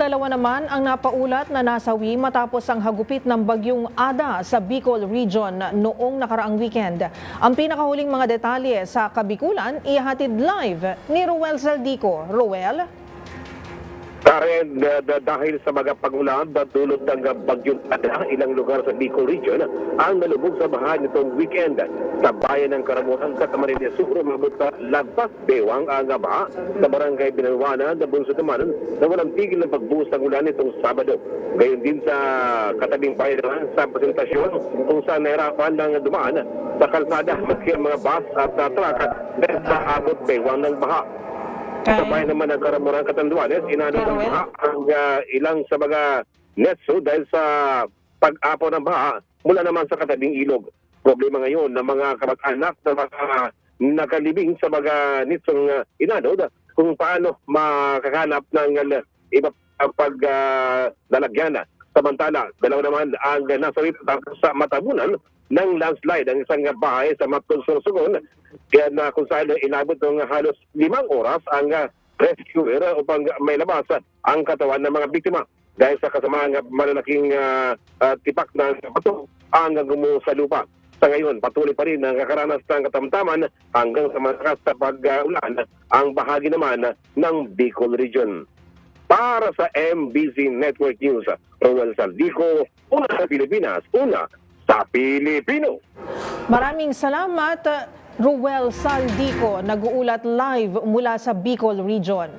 Dalawa naman ang napaulat na nasawi matapos ang hagupit ng bagyong Ada sa Bicol Region noong nakaraang weekend. Ang pinakahuling mga detalye sa Kabikulan ihahatid live ni Roel Saldico. Roel? Karen, dahil sa mga pag-ulan na dulot ng bagyong Ada, ilang lugar sa Bicol Region ang nalubog sa baha nitong weekend. Sa bayan ng Karamuhan sa Camarines Sur, umabot sa lagpas bewang ang baha sa barangay Binalwana na Bunso naman na walang tigil ng pagbuhos ng ulan nitong Sabado. Gayon din sa katabing bayan sa presentasyon kung saan nahirapan ng dumaan sa kalsada maski ang mga bus at truck dahil sa abot bewang ng baha. Sa bayan naman ng Karamuran, Catanduanes, inano ng baha ang ilang sa mga netso dahil sa pag-apo ng baha mula naman sa katabing ilog. Problema ngayon ng mga kamag-anak na mga nakalibing sa mga nitsong inanod kung paano makakanap ng iba paglalagyan. Samantala, dalawa naman ang nasawi tapos sa matabunan ng landslide ang isang bahay sa Maptol, Sorsogon. Kaya na kung saan inabot ng halos 5 oras ang rescuer upang may labas ang katawan ng mga biktima. Dahil sa kasamaang malalaking tipak ng bato ang gumuho sa lupa. Sa ngayon, patuloy pa rin ang kakaranas ng katamtaman hanggang sa malakas sa pag-ulan ang bahagi naman ng Bicol Region. Para sa MBC Network News, Roel Saldico, una sa Pilipinas, una sa Pilipino. Maraming salamat, Roel Saldico, nag-uulat live mula sa Bicol Region.